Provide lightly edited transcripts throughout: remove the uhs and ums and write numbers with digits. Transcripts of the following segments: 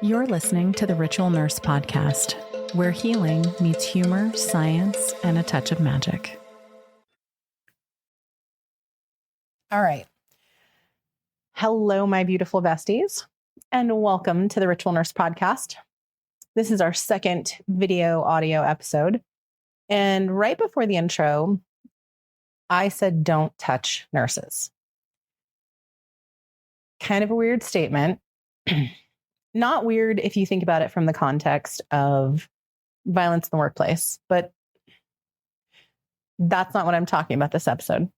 You're listening to the Ritual Nurse Podcast, where healing meets humor, science, and a touch of magic. All right. Hello, my beautiful besties, and welcome to the Ritual Nurse Podcast. This is our second video audio episode. And right before the intro, I said, don't touch nurses. Kind of a weird statement. Not weird if you think about it from the context of violence in the workplace, but that's not what I'm talking about this episode.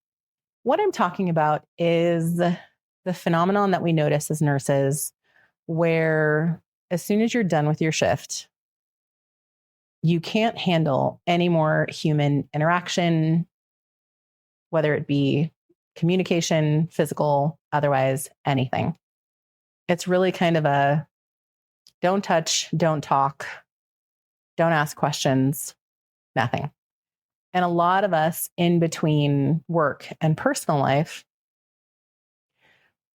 What I'm talking about is the phenomenon that we notice as nurses, where as soon as you're done with your shift, you can't handle any more human interaction, whether it be communication, physical, otherwise, anything. It's really kind of a don't touch, don't talk, don't ask questions, nothing. And a lot of us in between work and personal life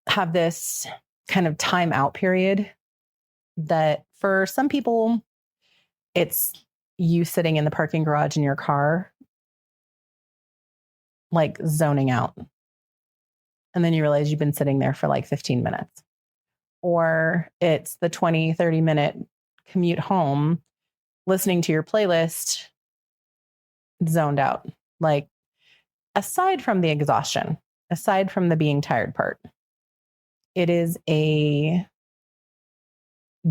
have this kind of time out period that for some people, it's you sitting in the parking garage in your car, like zoning out. And then you realize you've been sitting there for like 15 minutes. Or it's the 20, 30-minute commute home, listening to your playlist, zoned out. Like, aside from the exhaustion, aside from the being tired part, it is a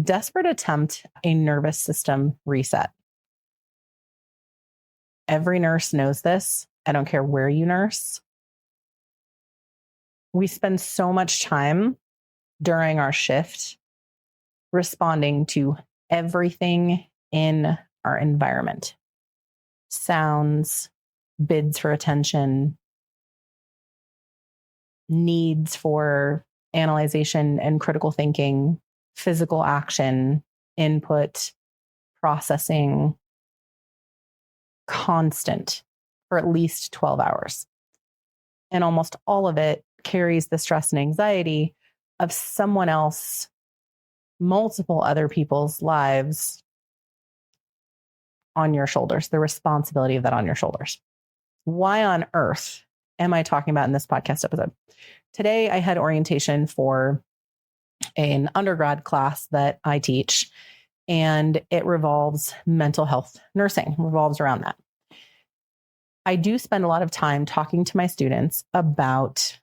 desperate attempt, a nervous system reset. Every nurse knows this. I don't care where you nurse. We spend so much time during our shift responding to everything in our environment. Sounds, bids for attention, needs for analyzation and critical thinking, physical action, input, processing, constant for at least 12 hours. And almost all of it carries the stress and anxiety of someone else, multiple other people's lives on your shoulders, the responsibility of that on your shoulders. Why on earth am I talking about in this podcast episode? Today, I had orientation for an undergrad class that I teach, and it revolves mental health nursing, revolves around that. I do spend a lot of time talking to my students about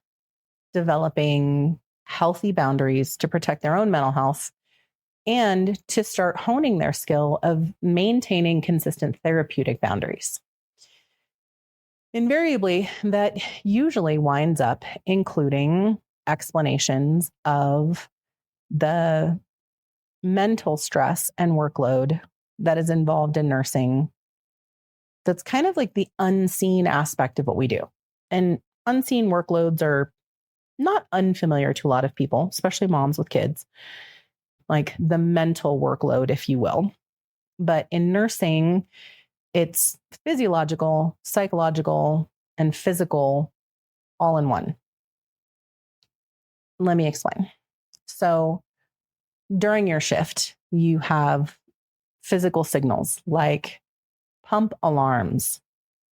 developing healthy boundaries to protect their own mental health and to start honing their skill of maintaining consistent therapeutic boundaries. Invariably, that usually winds up including explanations of the mental stress and workload that is involved in nursing. That's kind of like the unseen aspect of what we do. And unseen workloads are not unfamiliar to a lot of people, especially moms with kids, like the mental workload, if you will. But in nursing, it's physiological, psychological, and physical all in one. Let me explain. So during your shift, you have physical signals like pump alarms.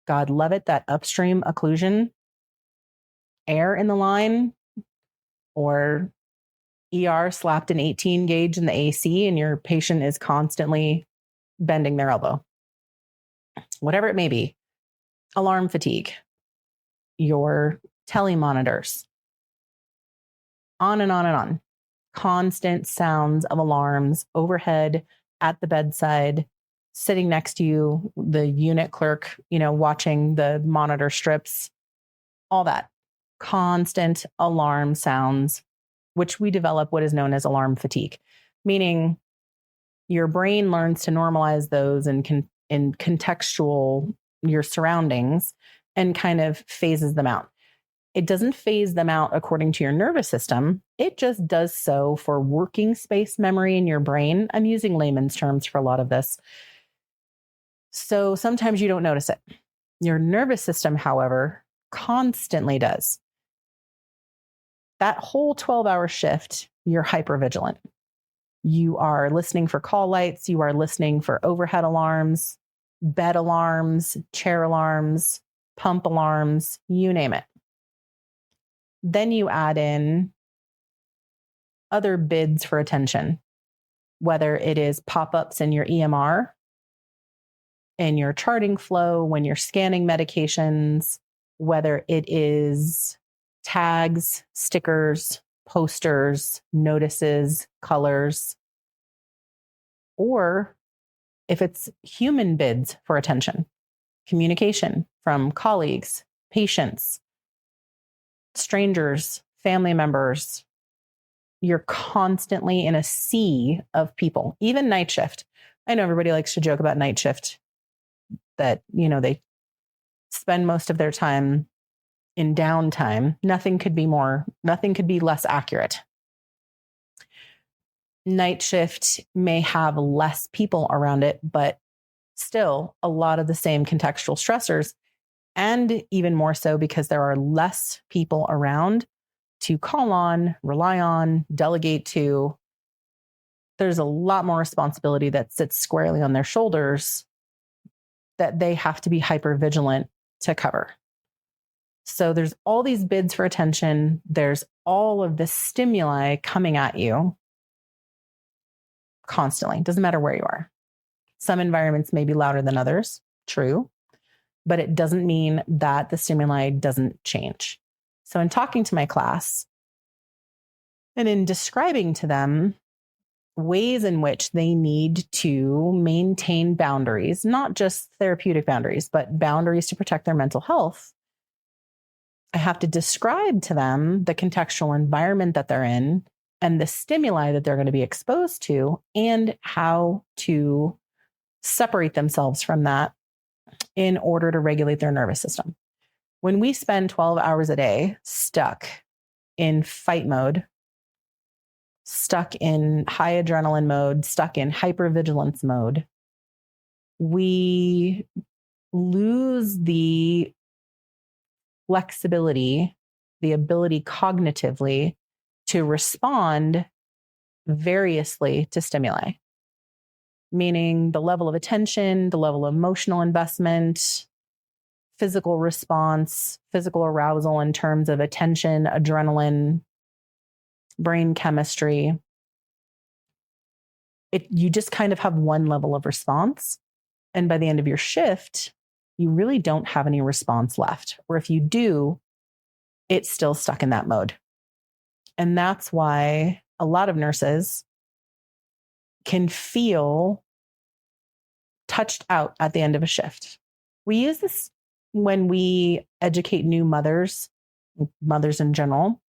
God love it, that upstream occlusion, air in the line, or ER slapped an 18 gauge in the AC and your patient is constantly bending their elbow. Whatever it may be, alarm fatigue, your telemonitors, on and on and on. Constant sounds of alarms overhead, at the bedside, sitting next to you, the unit clerk, watching the monitor strips, all that. Constant alarm sounds, which we develop what is known as alarm fatigue, meaning your brain learns to normalize those in contextual, your surroundings, and kind of phases them out. It doesn't phase them out according to your nervous system. It just does so for working space memory in your brain. I'm using layman's terms for a lot of this. So sometimes you don't notice it. Your nervous system, however, constantly does. That whole 12-hour shift, you're hypervigilant. You are listening for call lights. You are listening for overhead alarms, bed alarms, chair alarms, pump alarms, you name it. Then you add in other bids for attention, whether it is pop-ups in your EMR, in your charting flow, when you're scanning medications, whether it is tags, stickers, posters, notices, colors, or if it's human bids for attention, communication from colleagues, patients, strangers, family members. You're constantly in a sea of people, even night shift. I know everybody likes to joke about night shift, that, they spend most of their time in downtime. Nothing could be less accurate. Night shift may have less people around it, but still a lot of the same contextual stressors, and even more so because there are less people around to call on, rely on, delegate to. There's a lot more responsibility that sits squarely on their shoulders that they have to be hyper vigilant to cover. So there's all these bids for attention. There's all of this stimuli coming at you constantly. Doesn't matter where you are. Some environments may be louder than others. True. But it doesn't mean that the stimuli doesn't change. So in talking to my class and in describing to them ways in which they need to maintain boundaries, not just therapeutic boundaries, but boundaries to protect their mental health, I have to describe to them the contextual environment that they're in and the stimuli that they're going to be exposed to, and how to separate themselves from that in order to regulate their nervous system. When we spend 12 hours a day stuck in fight mode, stuck in high adrenaline mode, stuck in hypervigilance mode, we lose the flexibility, the ability cognitively to respond variously to stimuli, meaning the level of attention, the level of emotional investment, physical response, physical arousal in terms of attention, adrenaline, brain chemistry. You just kind of have one level of response. And by the end of your shift, you really don't have any response left. Or if you do, it's still stuck in that mode. And that's why a lot of nurses can feel touched out at the end of a shift. We use this when we educate new mothers in general,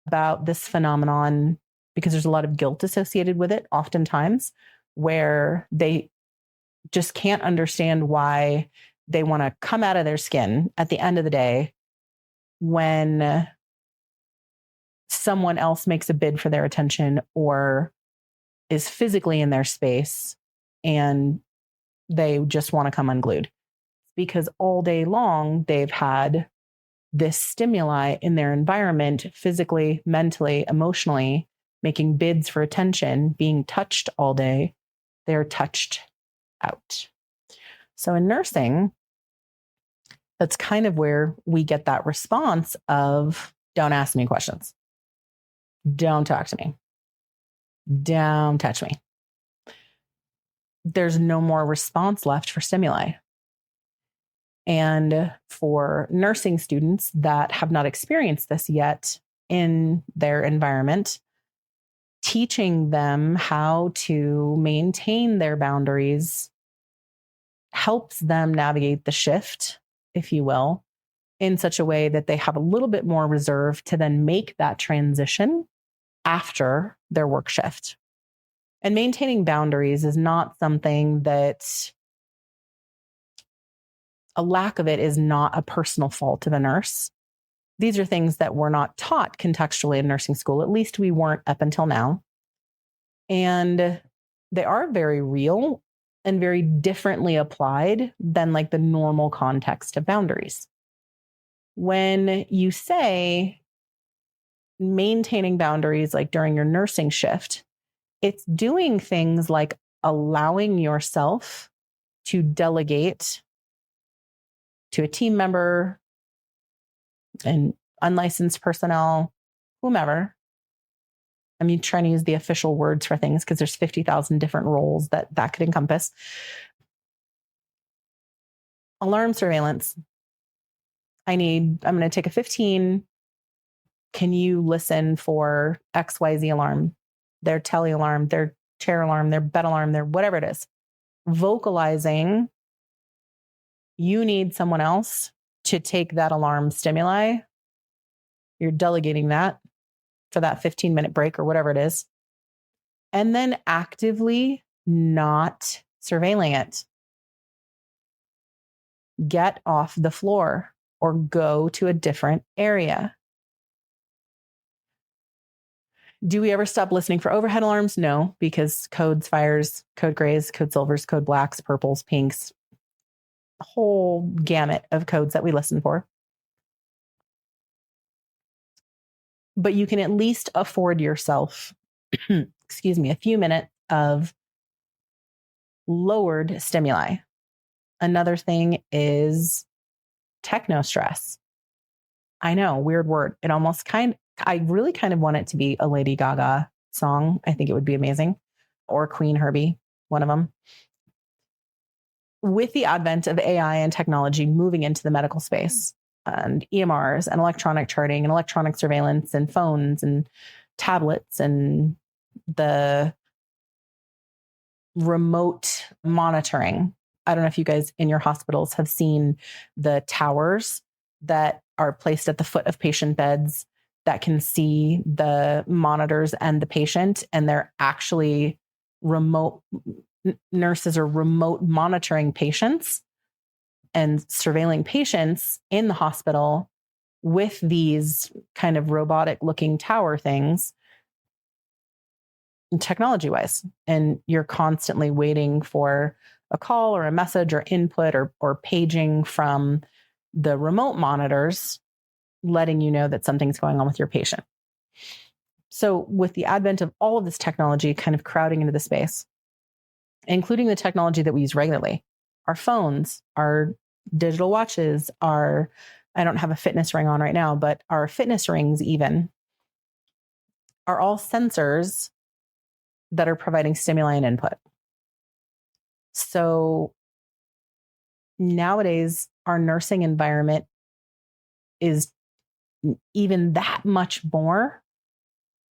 about this phenomenon, because there's a lot of guilt associated with it oftentimes, where they just can't understand why they want to come out of their skin at the end of the day when someone else makes a bid for their attention or is physically in their space and they just want to come unglued. Because all day long, they've had this stimuli in their environment, physically, mentally, emotionally, making bids for attention, being touched all day. They're touched out. So in nursing, that's kind of where we get that response of, don't ask me questions. Don't talk to me. Don't touch me. There's no more response left for stimuli. And for nursing students that have not experienced this yet in their environment, teaching them how to maintain their boundaries helps them navigate the shift, if you will, in such a way that they have a little bit more reserve to then make that transition after their work shift. And maintaining boundaries is not something that, a lack of it is not a personal fault of a nurse. These are things that we're not taught contextually in nursing school. At least we weren't up until now. And they are very real and very differently applied than like the normal context of boundaries. When you say maintaining boundaries like during your nursing shift, It's doing things like allowing yourself to delegate to a team member, and unlicensed personnel, whomever. I'm trying to use the official words for things because there's 50,000 different roles that could encompass. Alarm surveillance. I'm going to take a 15. Can you listen for XYZ alarm, their tele alarm, their chair alarm, their bed alarm, their whatever it is? Vocalizing, you need someone else to take that alarm stimuli. You're delegating that for that 15-minute break or whatever it is. And then actively not surveilling it. Get off the floor or go to a different area. Do we ever stop listening for overhead alarms? No, because codes, fires, code grays, code silvers, code blacks, purples, pinks, a whole gamut of codes that we listen for. But you can at least afford yourself, excuse me, a few minutes of lowered stimuli. Another thing is technostress. I know, weird word. I really kind of want it to be a Lady Gaga song. I think it would be amazing. Or Queen Herbie, one of them. With the advent of AI and technology moving into the medical space and EMRs and electronic charting and electronic surveillance and phones and tablets and the remote monitoring. I don't know if you guys in your hospitals have seen the towers that are placed at the foot of patient beds that can see the monitors and the patient, and they're actually remote nurses are remote monitoring patients and surveilling patients in the hospital with these kind of robotic looking tower things, technology wise. And you're constantly waiting for a call or a message or input or paging from the remote monitors, letting you know that something's going on with your patient. So with the advent of all of this technology kind of crowding into the space, including the technology that we use regularly, our phones, our digital watches, I don't have a fitness ring on right now, but our fitness rings even are all sensors that are providing stimuli and input. So nowadays, our nursing environment is even that much more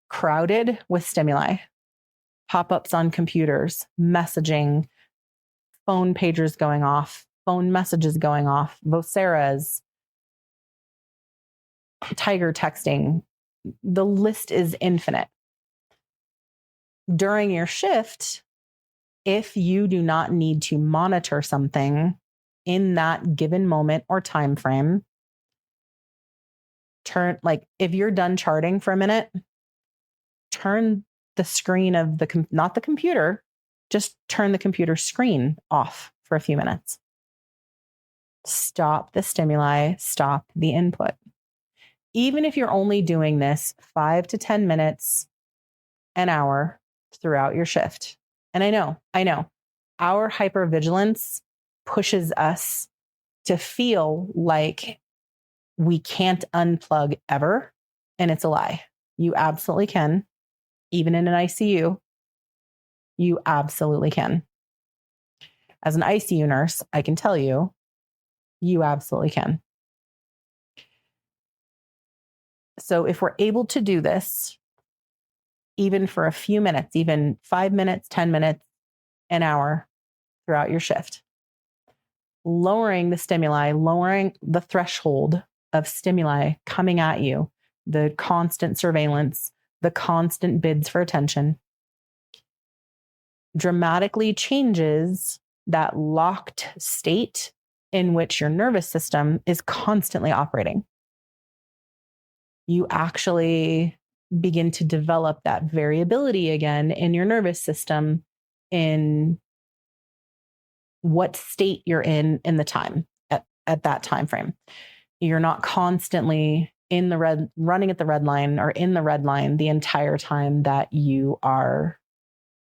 crowded with stimuli. Pop-ups on computers, messaging, phone pagers going off, phone messages going off, Voceras, Tiger texting. The list is infinite. During your shift, if you do not need to monitor something in that given moment or time frame, if you're done charting for a minute, turn the screen of not the computer, just turn the computer screen off for a few minutes. Stop the stimuli, stop the input. Even if you're only doing this 5 to 10 minutes, an hour throughout your shift. And I know, our hypervigilance pushes us to feel like we can't unplug ever. And it's a lie. You absolutely can. Even in an ICU, you absolutely can. As an ICU nurse, I can tell you, you absolutely can. So if we're able to do this, even for a few minutes, even 5 minutes, 10 minutes, an hour throughout your shift, lowering the stimuli, lowering the threshold of stimuli coming at you, the constant surveillance, the constant bids for attention, dramatically changes that locked state in which your nervous system is constantly operating. You actually begin to develop that variability again in your nervous system in what state you're in the time at that time frame. You're not constantly in the red, running at the red line or in the red line the entire time that you are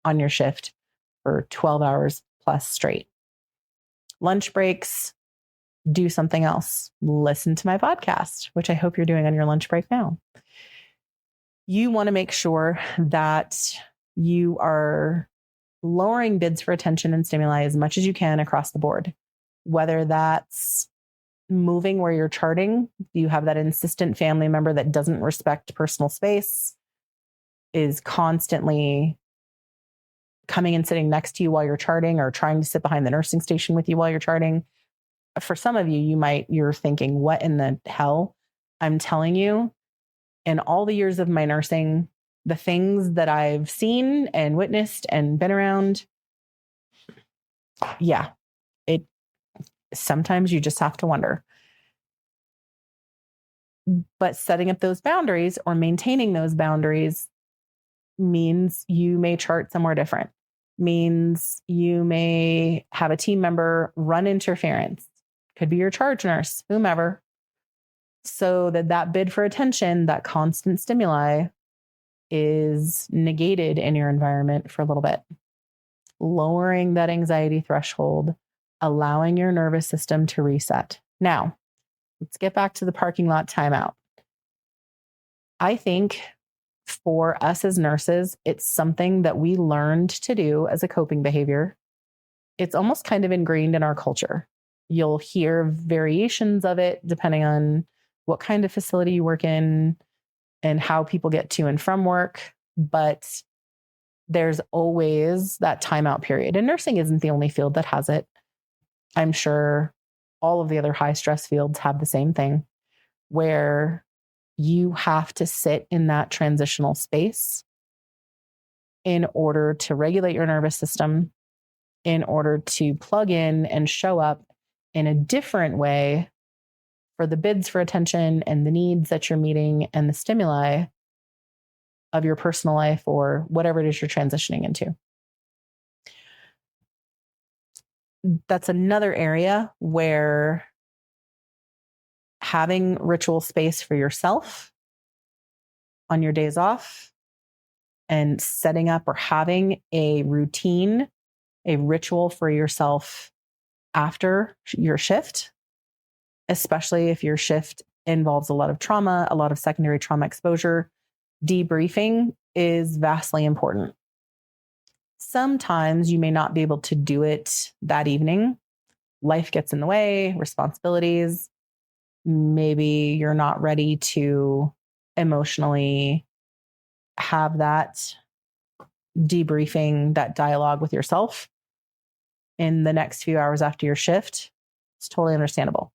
on your shift for 12 hours plus straight. Lunch breaks, do something else. Listen to my podcast, which I hope you're doing on your lunch break now. You want to make sure that you are lowering bids for attention and stimuli as much as you can across the board, whether that's moving where you're charting. You have that insistent family member that doesn't respect personal space, is constantly coming and sitting next to you while you're charting or trying to sit behind the nursing station with you while you're charting. For some of you, you're thinking, what in the hell? I'm telling you, in all the years of my nursing, the things that I've seen and witnessed and been around, yeah, it sometimes you just have to wonder. But setting up those boundaries or maintaining those boundaries means you may chart somewhere different, means you may have a team member run interference, could be your charge nurse, whomever, so that bid for attention, that constant stimuli is negated in your environment for a little bit. Lowering that anxiety threshold, allowing your nervous system to reset. Now, let's get back to the parking lot timeout. I think for us as nurses, it's something that we learned to do as a coping behavior. It's almost kind of ingrained in our culture. You'll hear variations of it depending on what kind of facility you work in and how people get to and from work. But there's always that timeout period. And nursing isn't the only field that has it. I'm sure all of the other high stress fields have the same thing, where you have to sit in that transitional space in order to regulate your nervous system, in order to plug in and show up in a different way for the bids for attention and the needs that you're meeting and the stimuli of your personal life or whatever it is you're transitioning into. That's another area where having ritual space for yourself on your days off and setting up or having a routine, a ritual for yourself after your shift, especially if your shift involves a lot of trauma, a lot of secondary trauma exposure, debriefing is vastly important. Sometimes you may not be able to do it that evening. Life gets in the way, responsibilities. Maybe you're not ready to emotionally have that debriefing, that dialogue with yourself in the next few hours after your shift. It's totally understandable.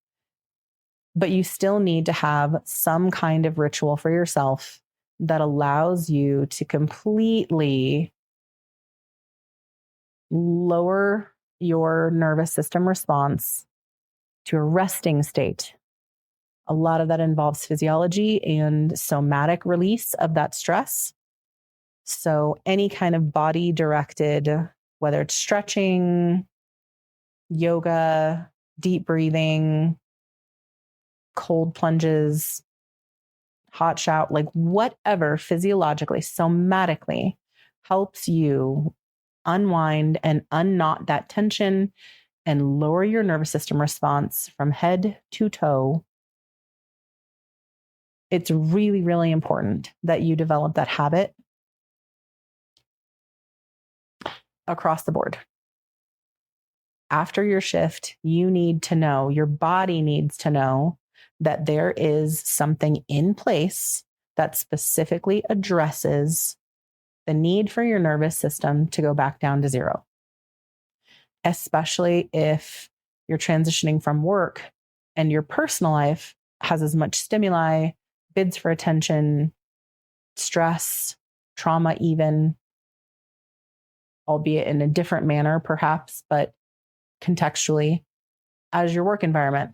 But you still need to have some kind of ritual for yourself that allows you to completely lower your nervous system response to a resting state. A lot of that involves physiology and somatic release of that stress. So any kind of body directed, whether it's stretching, yoga, deep breathing, cold plunges, hot shower, like whatever physiologically, somatically helps you unwind and unknot that tension and lower your nervous system response from head to toe. It's really, really important that you develop that habit across the board. After your shift, you need to know, your body needs to know that there is something in place that specifically addresses the need for your nervous system to go back down to zero. Especially if you're transitioning from work and your personal life has as much stimuli, bids for attention, stress, trauma even, albeit in a different manner perhaps, but contextually, as your work environment.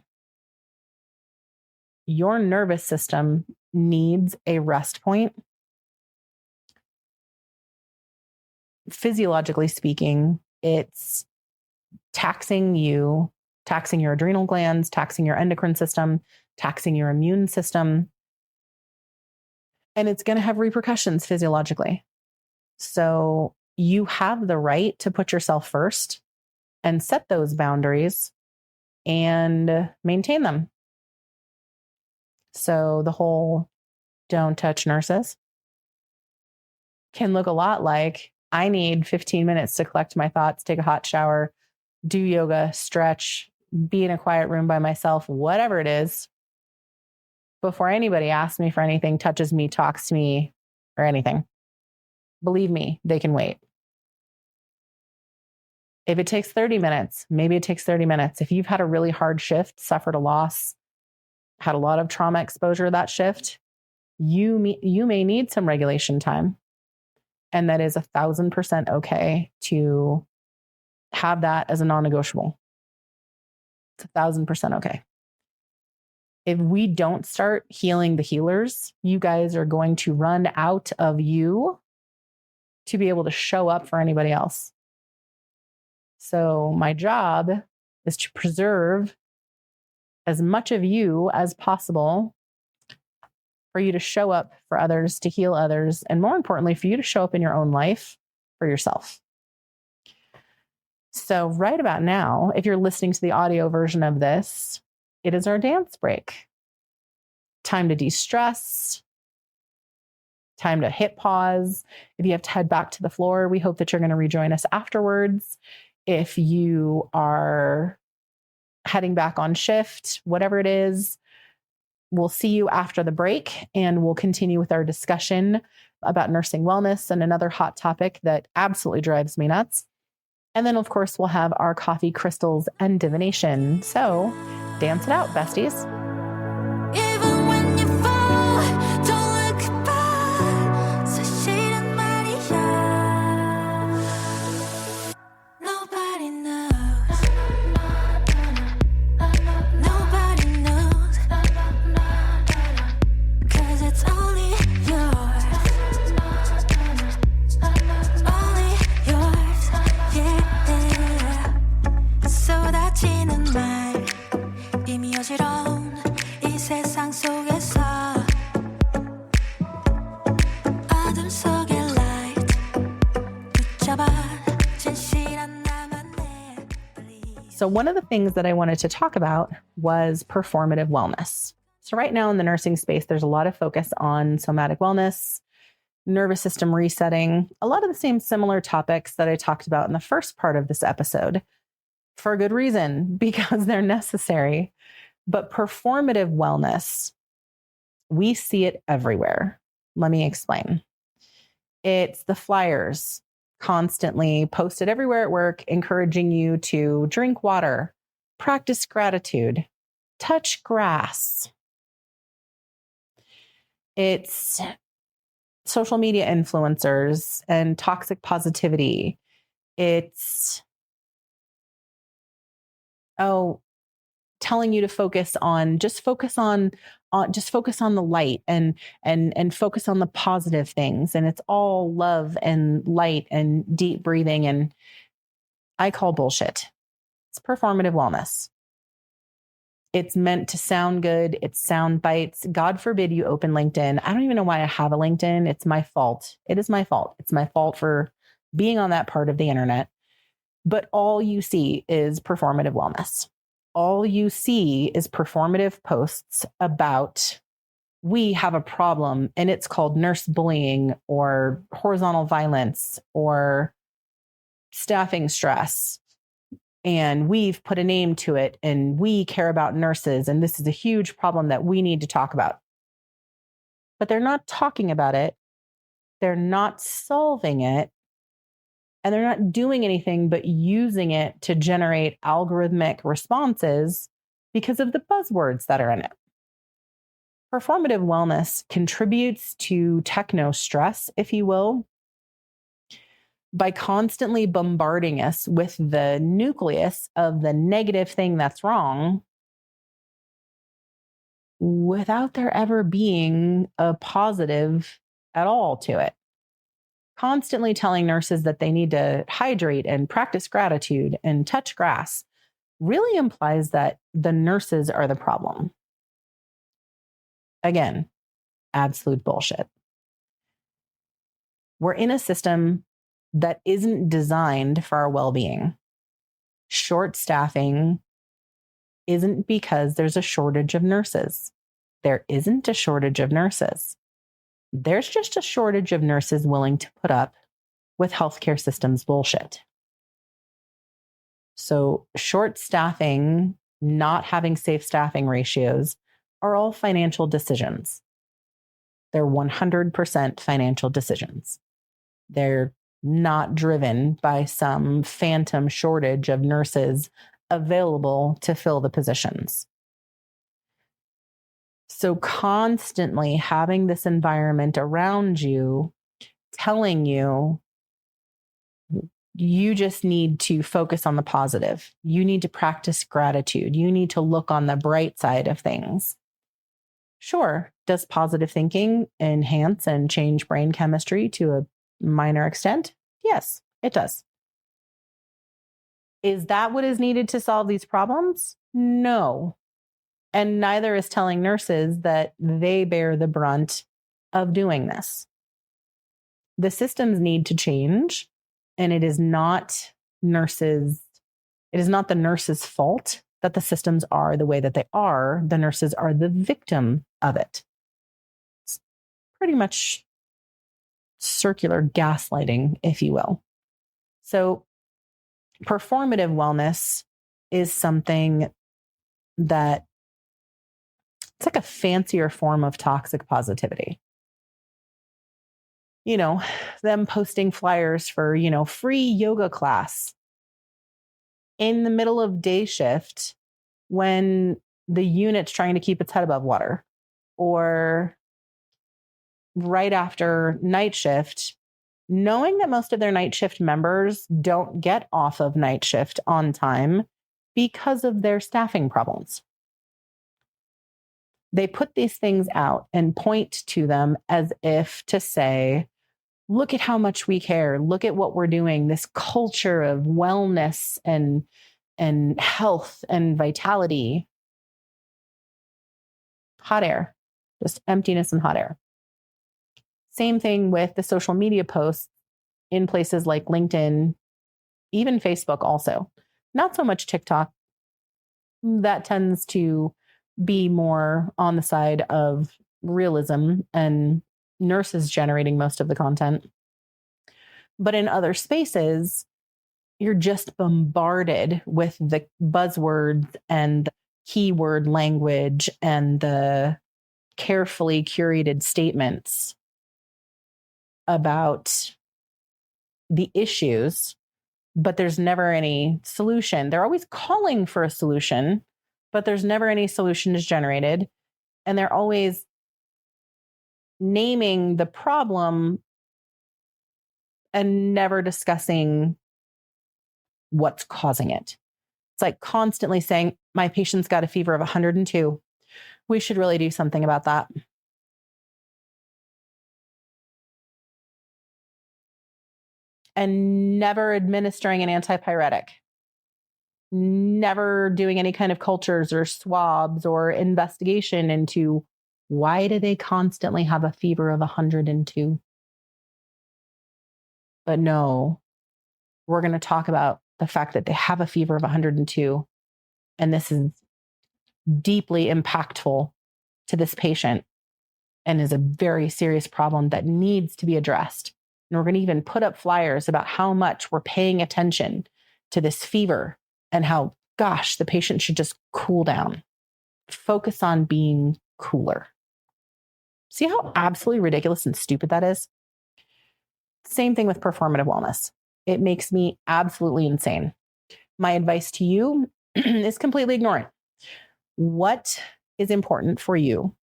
Your nervous system needs a rest point. Physiologically speaking, it's taxing you, taxing your adrenal glands, taxing your endocrine system, taxing your immune system. And it's going to have repercussions physiologically. So you have the right to put yourself first and set those boundaries and maintain them. So the whole don't touch nurses can look a lot like I need 15 minutes to collect my thoughts, take a hot shower, do yoga, stretch, be in a quiet room by myself, whatever it is, before anybody asks me for anything, touches me, talks to me, or anything. Believe me, they can wait. If it takes 30 minutes, maybe it takes 30 minutes. If you've had a really hard shift, suffered a loss, had a lot of trauma exposure that shift, you may need some regulation time. And that is 1,000% okay to have that as a non-negotiable. It's 1,000% okay. If we don't start healing the healers, you guys are going to run out of you to be able to show up for anybody else. So my job is to preserve as much of you as possible for you to show up for others, to heal others, and more importantly, for you to show up in your own life for yourself. So right about now, if you're listening to the audio version of this, it is our dance break. Time to de-stress, time to hit pause. If you have to head back to the floor, we hope that you're going to rejoin us afterwards. If you are heading back on shift, whatever it is, we'll see you after the break and we'll continue with our discussion about nursing wellness and another hot topic that absolutely drives me nuts. And then, of course, we'll have our coffee, crystals, and divination. So dance it out, besties. Even when you fall, don't look back. 사실은 말이야. Nobody knows. Nobody knows. 'Cause it's only yours. Only yours. Yeah. 쏟아지는 말 이미 어지러운 이 세상 속에서 어둠 속의 light 붙잡아 진실한 나만의 bleed. So one of the things that I wanted to talk about was performative wellness. So right now in the nursing space, there's a lot of focus on somatic wellness, nervous system resetting, a lot of the same similar topics that I talked about in the first part of this episode, for a good reason, because they're necessary. But performative wellness, we see it everywhere. Let me explain. It's the flyers constantly posted everywhere at work, encouraging you to drink water, practice gratitude, touch grass. It's social media influencers and toxic positivity. It's telling you to focus on the light and focus on the positive things. And it's all love and light and deep breathing. And I call bullshit. It's performative wellness. It's meant to sound good. It's sound bites. God forbid you open LinkedIn. I don't even know why I have a LinkedIn. It's my fault. It is my fault. It's my fault for being on that part of the internet. But all you see is performative wellness. All you see is performative posts about we have a problem and it's called nurse bullying or horizontal violence or staffing stress. And we've put a name to it and we care about nurses. And this is a huge problem that we need to talk about. But they're not talking about it. They're not solving it. And they're not doing anything but using it to generate algorithmic responses because of the buzzwords that are in it. Performative wellness contributes to technostress, if you will, by constantly bombarding us with the nucleus of the negative thing that's wrong without there ever being a positive at all to it. Constantly telling nurses that they need to hydrate and practice gratitude and touch grass really implies that the nurses are the problem. Again, absolute bullshit. We're in a system that isn't designed for our well-being. Short staffing isn't because there's a shortage of nurses. There isn't a shortage of nurses. There's just a shortage of nurses willing to put up with healthcare systems bullshit. So short staffing, not having safe staffing ratios are all financial decisions. They're 100% financial decisions. They're not driven by some phantom shortage of nurses available to fill the positions. So constantly having this environment around you telling you, you just need to focus on the positive. You need to practice gratitude. You need to look on the bright side of things. Sure, does positive thinking enhance and change brain chemistry to a minor extent? Yes, it does. Is that what is needed to solve these problems? No. And neither is telling nurses that they bear the brunt of doing this. The systems need to change, and it is not the nurses' fault that the systems are the way that they are. The nurses are the victim of it. It's pretty much circular gaslighting, if you will. So performative wellness is something that it's like a fancier form of toxic positivity. You know, them posting flyers for, free yoga class in the middle of day shift when the unit's trying to keep its head above water, or right after night shift, knowing that most of their night shift members don't get off of night shift on time because of their staffing problems. They put these things out and point to them as if to say, look at how much we care. Look at what we're doing. This culture of wellness and health and vitality. Hot air, just emptiness and hot air. Same thing with the social media posts in places like LinkedIn, even Facebook also. Not so much TikTok. That tends to be more on the side of realism and nurses generating most of the content. But in other spaces, you're just bombarded with the buzzwords and the keyword language and the carefully curated statements about the issues, but there's never any solution. They're always calling for a solution, but there's never any solution is generated. And they're always naming the problem and never discussing what's causing it. It's like constantly saying, my patient's got a fever of 102. We should really do something about that. And never administering an antipyretic, never doing any kind of cultures or swabs or investigation into why do they constantly have a fever of 102. But no, we're going to talk about the fact that they have a fever of 102. And this is deeply impactful to this patient and is a very serious problem that needs to be addressed. And we're going to even put up flyers about how much we're paying attention to this fever and how, gosh, the patient should just cool down. Focus on being cooler. See how absolutely ridiculous and stupid that is? Same thing with performative wellness. It makes me absolutely insane. My advice to you is completely ignore it. What is important for you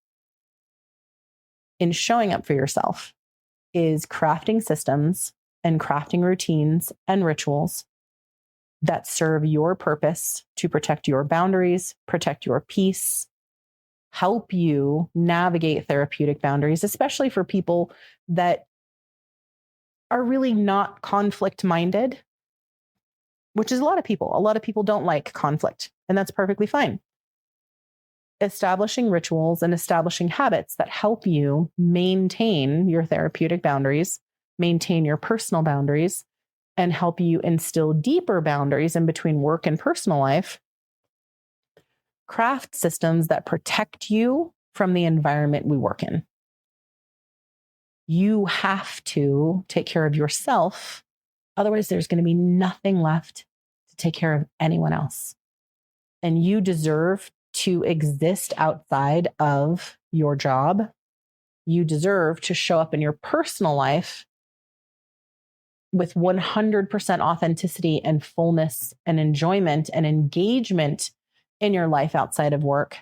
in showing up for yourself is crafting systems and crafting routines and rituals that serve your purpose to protect your boundaries, protect your peace, help you navigate therapeutic boundaries, especially for people that are really not conflict-minded, which is a lot of people. A lot of people don't like conflict, and that's perfectly fine. Establishing rituals and establishing habits that help you maintain your therapeutic boundaries, maintain your personal boundaries, and help you instill deeper boundaries in between work and personal life, craft systems that protect you from the environment we work in. You have to take care of yourself. Otherwise, there's going to be nothing left to take care of anyone else. And you deserve to exist outside of your job. You deserve to show up in your personal life with 100% authenticity and fullness and enjoyment and engagement in your life outside of work.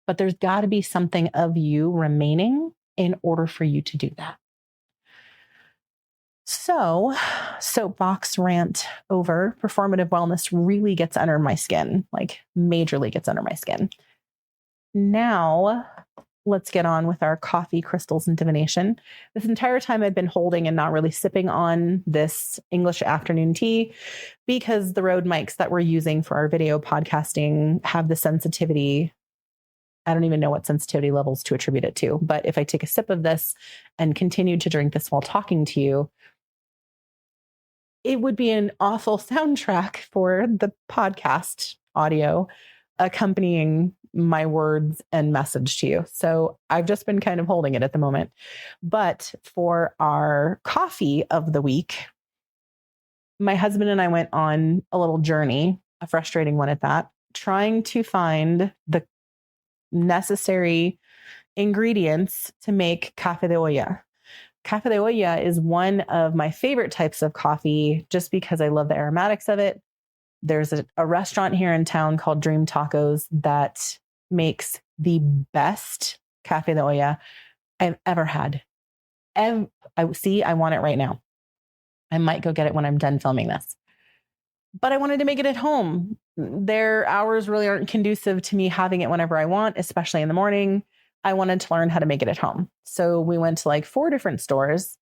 But there's got to be something of you remaining in order for you to do that. So, soapbox rant over. Performative wellness really gets under my skin, like majorly gets under my skin. Now, let's get on with our coffee, crystals, and divination. This entire time I've been holding and not really sipping on this English afternoon tea because the Rode mics that we're using for our video podcasting have the sensitivity. I don't even know what sensitivity levels to attribute it to. But if I take a sip of this and continue to drink this while talking to you, it would be an awful soundtrack for the podcast audio accompanying my words and message to you. So I've just been kind of holding it at the moment. But for our coffee of the week, my husband and I went on a little journey, a frustrating one at that, trying to find the necessary ingredients to make café de olla. Café de olla is one of my favorite types of coffee just because I love the aromatics of it. There's a restaurant here in town called Dream Tacos that makes the best café de olla I've ever had. I want it right now. I might go get it when I'm done filming this. But I wanted to make it at home. Their hours really aren't conducive to me having it whenever I want, especially in the morning. I wanted to learn how to make it at home. So we went to like 4 different stores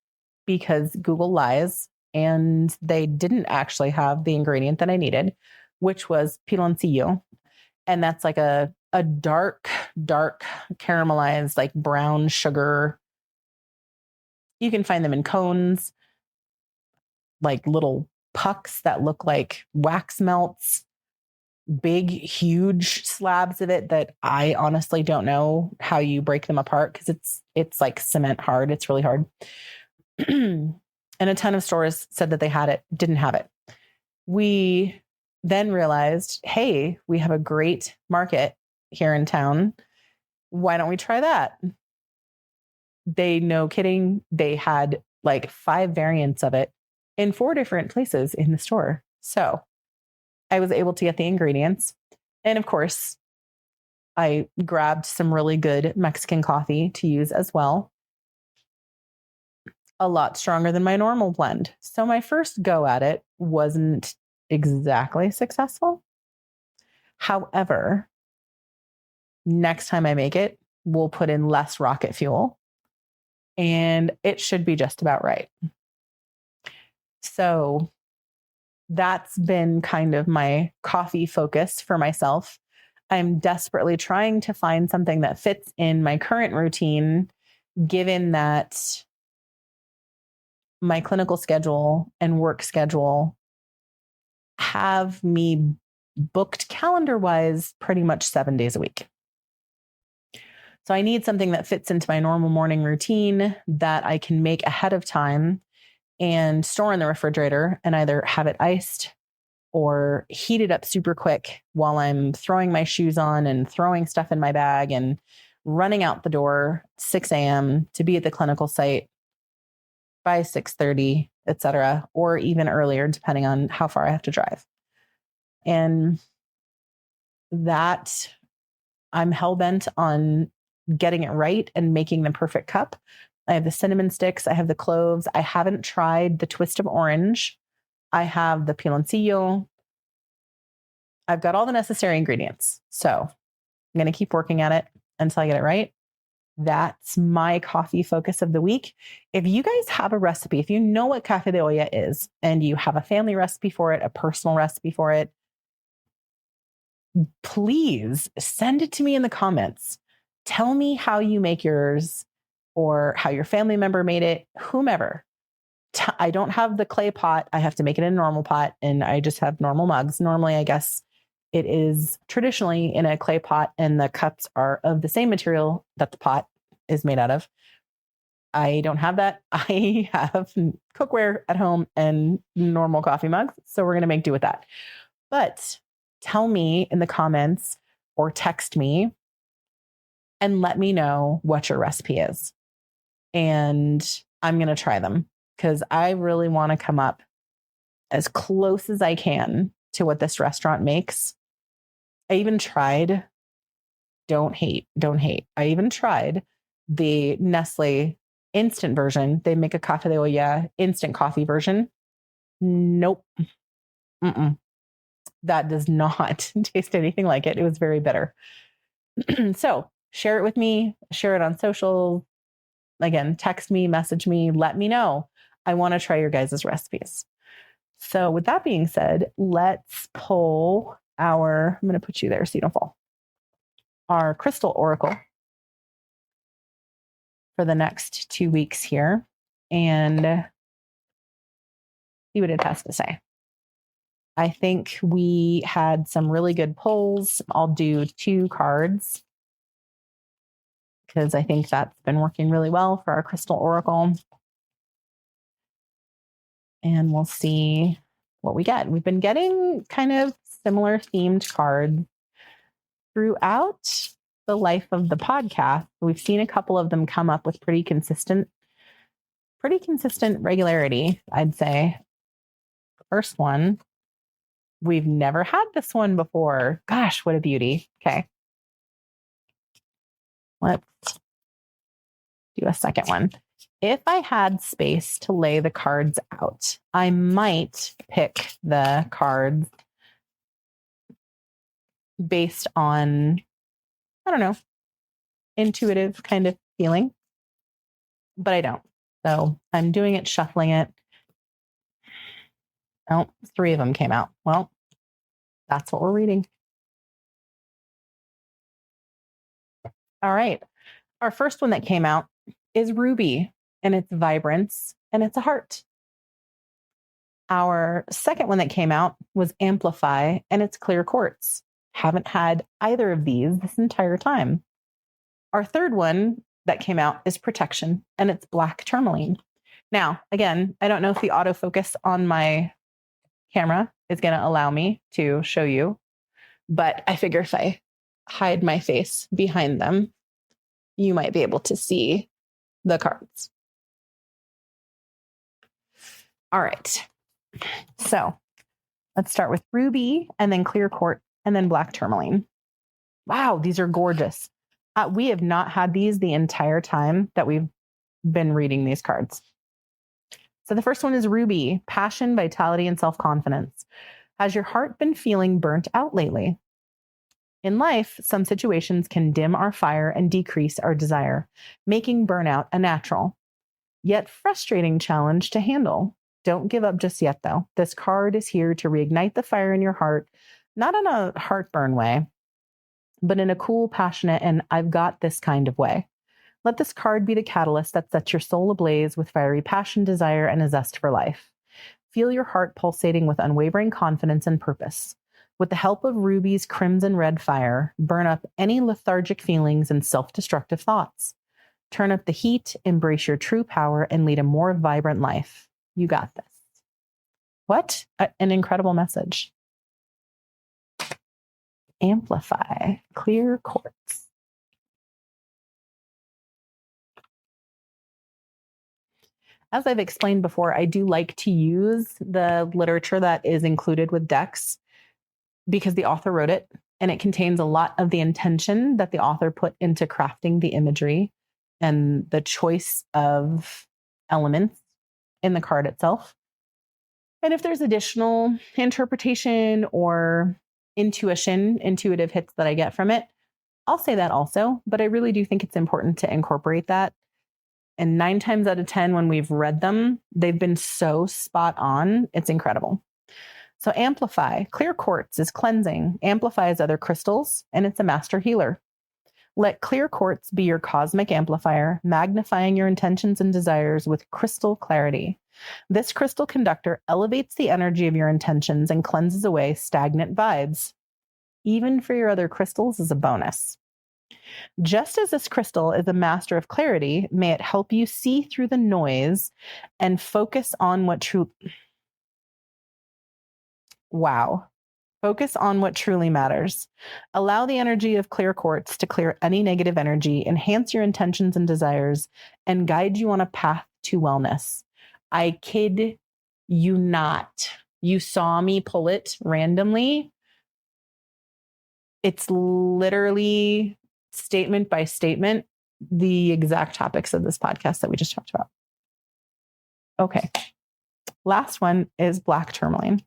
because Google lies and they didn't actually have the ingredient that I needed, which was piloncillo. And that's like a dark caramelized, like brown sugar. You can find them in cones, like little pucks that look like wax melts, big, huge slabs of it that I honestly don't know how you break them apart because it's like cement hard. It's really hard. And a ton of stores said that they had it, didn't have it. We then realized, hey, we have a great market here in town. Why don't we try that? No kidding, they had like 5 variants of it in 4 different places in the store. So I was able to get the ingredients. And of course, I grabbed some really good Mexican coffee to use as well. A lot stronger than my normal blend. So my first go at it wasn't exactly successful. However, next time I make it, we'll put in less rocket fuel and it should be just about right. So that's been kind of my coffee focus for myself. I'm desperately trying to find something that fits in my current routine, given that my clinical schedule and work schedule have me booked calendar-wise pretty much 7 days a week. So I need something that fits into my normal morning routine that I can make ahead of time and store in the refrigerator and either have it iced or heat it up super quick while I'm throwing my shoes on and throwing stuff in my bag and running out the door 6 a.m. to be at the clinical site by 6:30, etc., or even earlier, depending on how far I have to drive. And that I'm hell-bent on getting it right and making the perfect cup. I have the cinnamon sticks. I have the cloves. I haven't tried the twist of orange. I have the piloncillo. I've got all the necessary ingredients. So I'm going to keep working at it until I get it right. That's my coffee focus of the week. If you guys have a recipe, if you know what café de olla is and you have a family recipe for it, a personal recipe for it, please send it to me in the comments. Tell me how you make yours or how your family member made it, whomever. I don't have the clay pot. I have to make it in a normal pot, and I just have normal mugs. Normally, I guess it is traditionally in a clay pot, and the cups are of the same material that the pot is made out of. I don't have that. I have cookware at home and normal coffee mugs. So we're going to make do with that. But tell me in the comments or text me and let me know what your recipe is. And I'm going to try them because I really want to come up as close as I can to what this restaurant makes. I even tried, don't hate. I even tried the Nestle instant version. They make a café de olla instant coffee version. Nope. That does not taste anything like it. It was very bitter. So share it with me, share it on social. Again, text me, message me, let me know. I want to try your guys' recipes. So with that being said, let's pull I'm going to put you there so you don't fall, our crystal oracle for the next 2 weeks here and see what it has to say. I think we had some really good pulls. I'll do 2 cards because I think that's been working really well for our crystal oracle. And we'll see what we get. We've been getting kind of similar themed cards throughout the life of the podcast. We've seen a couple of them come up with pretty consistent regularity, I'd say. First one, we've never had this one before. Gosh, what a beauty. Okay. Let's do a second one. If I had space to lay the cards out, I might pick the cards based on, I don't know, intuitive kind of feeling, but I don't. So I'm doing it, shuffling it. Oh, 3 of them came out. Well, that's what we're reading. All right. Our first one that came out is Ruby, and it's vibrance, and it's a heart. Our second one that came out was Amplify, and it's clear quartz. Haven't had either of these this entire time. Our third one that came out is Protection, and it's black tourmaline. Now, again, I don't know if the autofocus on my camera is going to allow me to show you, but I figure if I hide my face behind them, you might be able to see the cards. All right. So let's start with Ruby and then clear quartz and then black tourmaline. Wow, these are gorgeous. We have not had these the entire time that we've been reading these cards. So the first one is Ruby, passion, vitality, and self-confidence. Has your heart been feeling burnt out lately? In life, some situations can dim our fire and decrease our desire, making burnout a natural, yet frustrating challenge to handle. Don't give up just yet, though. This card is here to reignite the fire in your heart, not in a heartburn way, but in a cool, passionate, and I've got this kind of way. Let this card be the catalyst that sets your soul ablaze with fiery passion, desire, and a zest for life. Feel your heart pulsating with unwavering confidence and purpose. With the help of Ruby's crimson red fire, burn up any lethargic feelings and self-destructive thoughts. Turn up the heat, embrace your true power, and lead a more vibrant life. You got this. What an incredible message. Amplify, clear quartz. As I've explained before, I do like to use the literature that is included with decks because the author wrote it, and it contains a lot of the intention that the author put into crafting the imagery and the choice of elements in the card itself. And if there's additional interpretation or intuitive hits that I get from it, I'll say that also, but I really do think it's important to incorporate that. And 9 times out of 10, when we've read them, they've been so spot on. It's incredible. So Amplify, clear quartz is cleansing, amplifies other crystals, and it's a master healer. Let clear quartz be your cosmic amplifier, magnifying your intentions and desires with crystal clarity. This crystal conductor elevates the energy of your intentions and cleanses away stagnant vibes, even for your other crystals as a bonus. Just as this crystal is a master of clarity, may it help you see through the noise and focus on what Focus on what truly matters. Allow the energy of clear quartz to clear any negative energy, enhance your intentions and desires, and guide you on a path to wellness. I kid you not. You saw me pull it randomly. It's literally statement by statement the exact topics of this podcast that we just talked about. Okay. Last one is black tourmaline.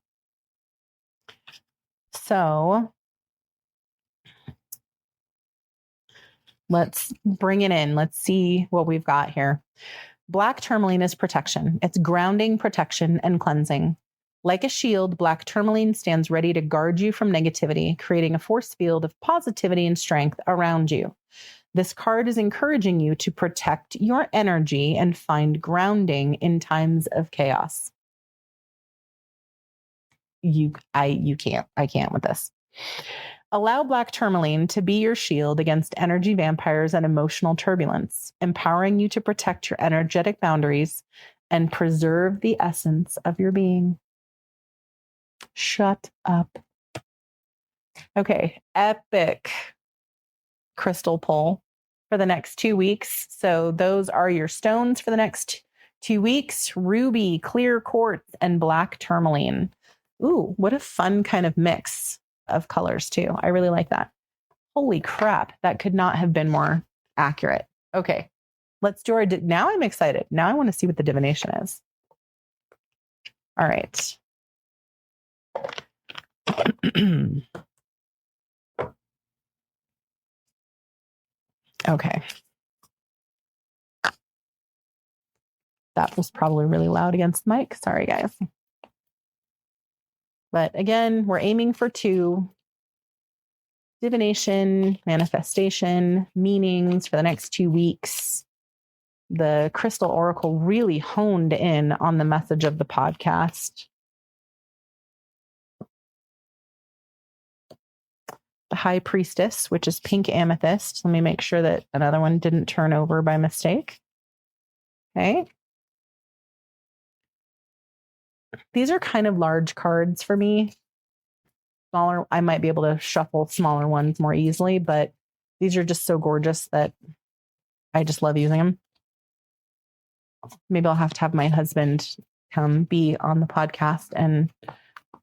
So let's bring it in. Let's see what we've got here. Black tourmaline is protection. It's grounding, protection, and cleansing. Like a shield, black tourmaline stands ready to guard you from negativity, creating a force field of positivity and strength around you. This card is encouraging you to protect your energy and find grounding in times of chaos. I can't with this. Allow black tourmaline to be your shield against energy vampires and emotional turbulence, empowering you to protect your energetic boundaries and preserve the essence of your being. Shut up. Okay, epic crystal pull for the next 2 weeks. So those are your stones for the next 2 weeks: ruby, clear quartz, and black tourmaline. Ooh, what a fun kind of mix of colors too. I really like that. Holy crap. That could not have been more accurate. Okay. Let's do our, now I'm excited. Now I want to see what the divination is. All right. Okay. That was probably really loud against the mic. Sorry, guys. But again, we're aiming for 2. Divination, manifestation, meanings for the next 2 weeks. The Crystal Oracle really honed in on the message of the podcast. The High Priestess, which is pink amethyst. Let me make sure that another one didn't turn over by mistake. Okay. These are kind of large cards for me. Smaller, I might be able to shuffle smaller ones more easily, but these are just so gorgeous that I just love using them. Maybe I'll have to have my husband come be on the podcast and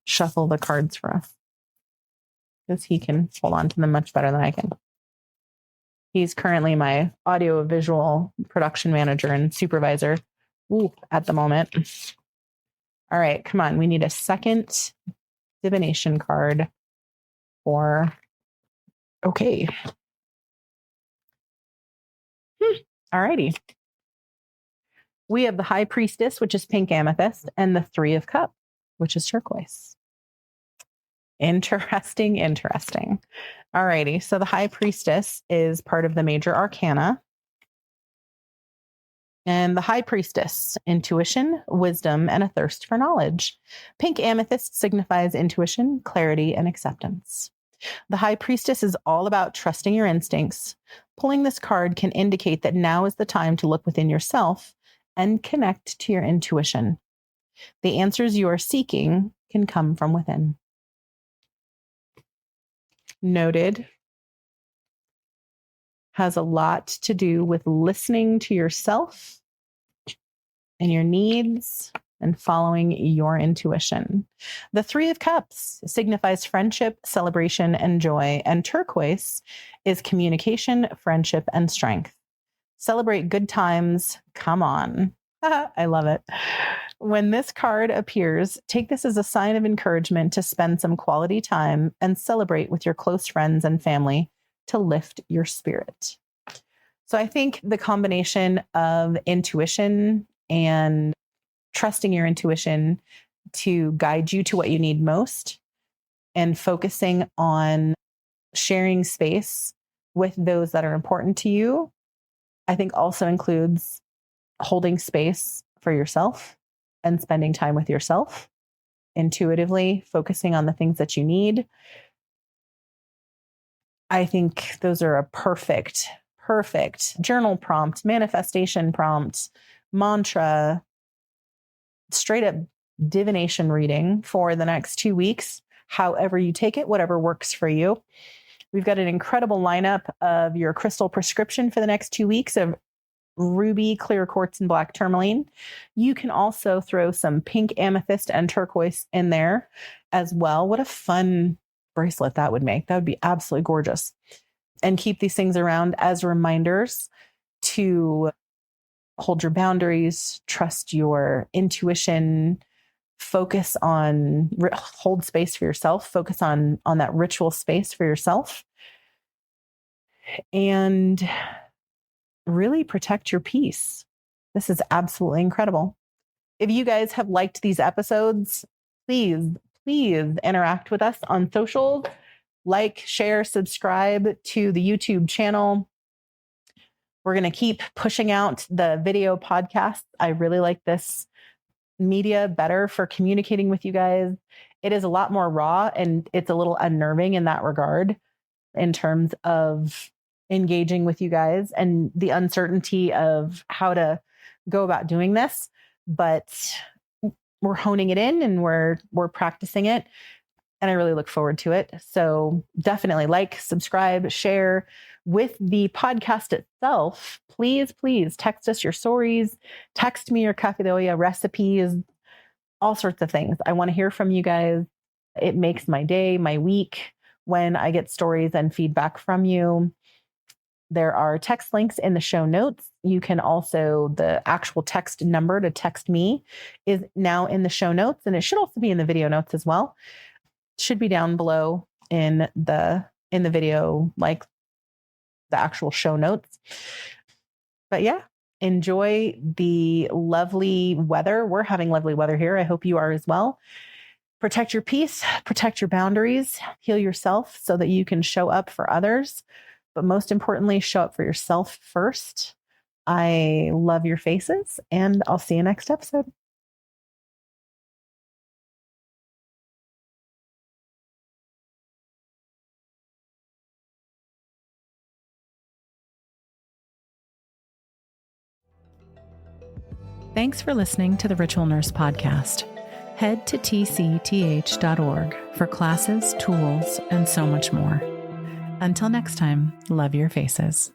shuffle the cards for us, because he can hold on to them much better than I can. He's currently my audio visual production manager and supervisor at the moment. All right, come on. We need a second divination card for, okay. All righty. We have the High Priestess, which is pink amethyst, and the 3 of Cups, which is turquoise. Interesting. All righty. So the High Priestess is part of the major arcana. And the High Priestess, intuition, wisdom, and a thirst for knowledge. Pink amethyst signifies intuition, clarity, and acceptance. The High Priestess is all about trusting your instincts. Pulling this card can indicate that now is the time to look within yourself and connect to your intuition. The answers you are seeking can come from within. Noted. Has a lot to do with listening to yourself and your needs and following your intuition. The 3 of Cups signifies friendship, celebration, and joy, and turquoise is communication, friendship, and strength. Celebrate good times. Come on. I love it. When this card appears, take this as a sign of encouragement to spend some quality time and celebrate with your close friends and family to lift your spirit. So I think the combination of intuition and trusting your intuition to guide you to what you need most, and focusing on sharing space with those that are important to you, I think also includes holding space for yourself and spending time with yourself, intuitively focusing on the things that you need. I think those are a perfect journal prompt, manifestation prompt, mantra, straight up divination reading for the next 2 weeks. However you take it, whatever works for you. We've got an incredible lineup of your crystal prescription for the next 2 weeks of ruby, clear quartz, and black tourmaline. You can also throw some pink amethyst and turquoise in there as well. What a fun bracelet that would make. That would be absolutely gorgeous. And keep these things around as reminders to hold your boundaries, trust your intuition, focus on, hold space for yourself, focus on that ritual space for yourself, and really protect your peace. This is absolutely incredible. If you guys have liked these episodes, please interact with us on socials. Like, share, subscribe to the YouTube channel. We're going to keep pushing out the video podcasts. I really like this media better for communicating with you guys. It is a lot more raw and it's a little unnerving in that regard in terms of engaging with you guys and the uncertainty of how to go about doing this. But we're honing it in and we're practicing it. And I really look forward to it. So definitely like, subscribe, share. With the podcast itself, please text us your stories, text me your Cafe de Olla recipes, all sorts of things. I want to hear from you guys. It makes my day, my week when I get stories and feedback from you. There are text links in the show notes. You can also, the actual text number to text me is now in the show notes, and it should also be in the video notes as well. Should be down below in the video, like the actual show notes. But yeah, enjoy the lovely weather. We're having lovely weather here. I hope you are as well. Protect your peace, protect your boundaries, heal yourself so that you can show up for others. But most importantly, show up for yourself first. I love your faces, and I'll see you next episode. Thanks for listening to the Ritual Nurse Podcast. Head to tcth.org for classes, tools, and so much more. Until next time, love your faces.